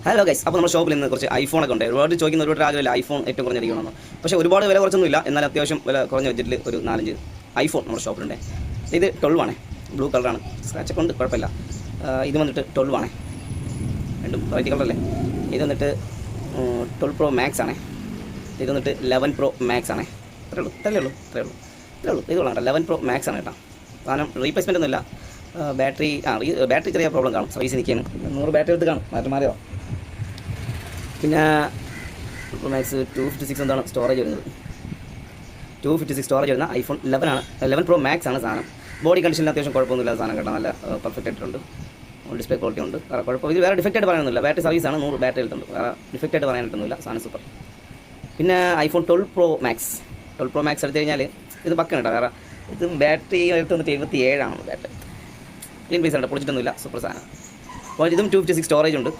Hello guys, അപ്പോൾ നമ്മുടെ ഷോപ്പിൽ നിന്ന് കുറച്ച് ഐഫോണൊക്കെ ഉണ്ട്. ഒരുപാട് ചോദിക്കുന്ന ഒരുപാട് ആഗ്രഹമില്ല ഐഫോൺ ഏറ്റവും കുറഞ്ഞിരിക്കണമെന്ന്. പക്ഷേ ഒരുപാട് വില കുറച്ചൊന്നുമില്ല, എന്നാൽ അത്യാവശ്യം വില കുറഞ്ഞ ബഡ്ജറ്റിൽ ഒരു 4-5 ഐഫോൺ നമ്മുടെ ഷോപ്പിലുണ്ട്. ഇത് 12 ആണ്, ബ്ലൂ കളറാണ്, സ്ക്രാച്ചൊക്കെ ഉണ്ട്, കുഴപ്പമില്ല. ഇത് വന്നിട്ട് 12 ആണ്, രണ്ടും വൈറ്റ് കളറല്ലേ. ഇത് വന്നിട്ട് 12 പ്രോ മാക്സ് ആണ്. ഇത് വന്നിട്ട് 11 പ്രോ മാക്സ് ആണ്. ഇത്രയേ ഉള്ളൂ. ഇത് കൊള്ളാം കേട്ടോ, 11 പ്രോ മാക്സ് ആണ് കേട്ടോ. സാധനം റീപ്ലേസ്മെൻ്റ് ഒന്നുമില്ല. ബാറ്ററി ചെറിയ പ്രോബ്ലം കാണും, സർവീസ് നിൽക്കുകയാണ്. 100 ബാറ്ററി എടുത്ത് കാണും, മാറിയോ. പിന്നെ പ്രോ മാക്സ് 256 എന്താണ് സ്റ്റോറേജ് വരുന്നത്. 256 സ്റ്റോറേജ് വരുന്ന ഐഫോൺ 11 ആണ്. 11 പ്രോ മാക്സ് ആണ് സാധനം. ബോഡി കണ്ടീഷനിൽ അത്യാവശ്യം കുഴപ്പമൊന്നുമില്ല സാധനം കേട്ടോ, നല്ല പെർഫെക്റ്റ് ആയിട്ടുണ്ട്. ഡിസ്പ്ലേ ക്വാളിറ്റി ഉണ്ട്, വേറെ കുഴപ്പം. ഇത് വേറെ ഡിഫക്റ്റായിട്ട് പറയാനൊന്നുമില്ല, ബാറ്ററി സർവീസാണ്, 100 ബാറ്ററി എടുത്തുണ്ട്, വേറെ ഡിഫക്റ്റായിട്ട് പറയാനായിട്ടൊന്നുമില്ല, സാധനം സൂപ്പർ. പിന്നെ ഐഫോൺ 12 പ്രോ മാക്സ് എടുത്തു കഴിഞ്ഞാൽ ഇത് പക്കം കേട്ടോ. വേറെ ഇത് ബാറ്ററി എടുത്ത് വന്നിട്ട് 77 ആണ് ബാറ്ററി. ക്ലീൻ പീസ് ഉണ്ട്, പൊളിച്ചിട്ടൊന്നുമില്ല, സൂപ്പർ സാധനം. അപ്പോൾ ഇതും 256 സ്റ്റോറേജ് ഉണ്ട്.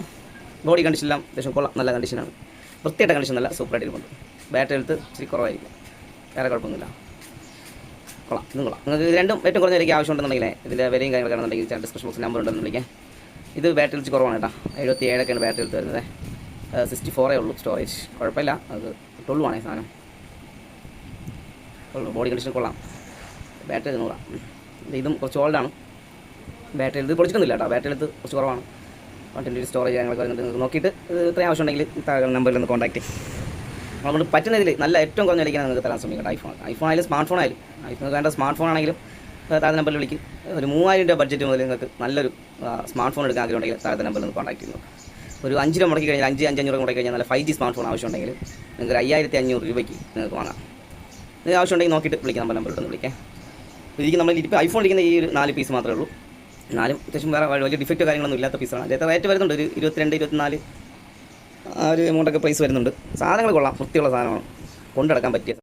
ബോഡി കണ്ടീഷനെല്ലാം അത്യാവശ്യം കൊള്ളാം, നല്ല കണ്ടീഷനാണ്. വൃത്തിയായിട്ട കണ്ടീഷൻ നല്ല സൂപ്പറായിട്ട് ഇരിക്കുന്നുണ്ട്. ബാറ്ററി എടുത്ത് ഇച്ചിരി കുറവായിരിക്കും, വേറെ കുഴപ്പമൊന്നുമില്ല, കൊള്ളാം. ഇതും കൊള്ളാം. നിങ്ങൾക്ക് ഇത് രണ്ടും ഏറ്റവും കുറഞ്ഞ എനിക്ക് ആവശ്യമുണ്ടെന്നുണ്ടെങ്കിൽ ഇതിൻ്റെ വിലയും കാര്യങ്ങളൊക്കെ ആണെന്നുണ്ടെങ്കിൽ ഡിസ്ക്രിപ്ഷൻ ബോക്സിൽ നമ്പർ ഉണ്ടെന്നുണ്ടെങ്കിൽ ഇത് ബാറ്ററി വെച്ച് കുറവാണ് കേട്ടോ. 77ഒക്കെയാണ് ബാറ്ററി എടുത്ത് വരുന്നത്. 64 ഉള്ളൂ സ്റ്റോറേജ്, കുഴപ്പമില്ല. അത് 12 ആണ് സാധനം. ബോഡി കണ്ടീഷൻ കൊള്ളാം, ബാറ്ററി 100. ഇതും കുറച്ച് ഓൾഡാണ്, ബാറ്ററി എടുത്ത് പൊളിച്ചിട്ടൊന്നുമില്ല കേട്ടോ, ബാറ്ററി എടുത്ത് കുറച്ച് കുറവാണ്. 120 സ്റ്റോറേജ് കാര്യങ്ങളൊക്കെ വരുന്നുണ്ട്. നിങ്ങൾക്ക് നോക്കിയിട്ട് ഇത്രയും ആവശ്യമുണ്ടെങ്കിൽ താഴെ നമ്പറിൽ ഒന്ന് കോൺടാക്ട് ചെയ്യും. നമ്മളെ പറ്റുന്നതിൽ നല്ല ഏറ്റവും കുറഞ്ഞ വിലയ്ക്കാണ് നിങ്ങൾക്ക് തരാൻ ശ്രമിക്കട്ടെ. ഐഫോൺ ആയാലും സ്മാർട്ട് ഫോൺ ആയാലും, ഐഫോൺ വേണ്ട സ്മാർട്ട് ഫോൺ ആണെങ്കിലും താഴെ നമ്പറിൽ വിളിക്കും. ഒരു 3000 രൂപ ബഡ്ജറ്റ് മുതൽ നിങ്ങൾക്ക് നല്ലൊരു സ്മാർട്ട് ഫോൺ എടുക്കാൻ ആഗ്രഹമുണ്ടെങ്കിൽ താഴെ നമ്പറിൽ ഒന്ന് കോൺടാക്ട് ചെയ്യുന്നു. ഒരു 5 രൂപ മുടക്കി കഴിഞ്ഞാൽ 5-500 മുടക്കി കഴിഞ്ഞാൽ നല്ല 5G സ്മാർട്ട് ഫോൺ ആവശ്യമുണ്ടെങ്കിൽ നിങ്ങൾക്ക് 5500 രൂപയ്ക്ക് നിങ്ങൾക്ക് വാങ്ങാം. നിങ്ങൾക്ക് ആവശ്യമുണ്ടെങ്കിൽ നോക്കിയിട്ട് വിളിക്കാം, നമ്പറിൽ ഒന്ന് വിളിക്കാം. നമ്മൾ ഇപ്പോൾ ഐഫോൺ ഇരിക്കുന്ന ഈ ഒരു 4 പീസ് മാത്രമേ ഉള്ളൂ. എന്നാലും അത്യാവശ്യം വേറെ വലിയ ഡിഫക്റ്റോ കാര്യങ്ങളൊന്നും ഇല്ലാത്ത പീസാണ്. അതിൻ്റെ റേറ്റ് വരുന്നുണ്ട്, ഒരു 22-24 ആ ഒരു എമൗണ്ടൊക്കെ പ്രൈസ് വരുന്നുണ്ട്. സാധനങ്ങൾ കൊള്ളാം, വൃത്തിയുള്ള സാധനമാണ്, കൊണ്ടുനടക്കാൻ പറ്റിയ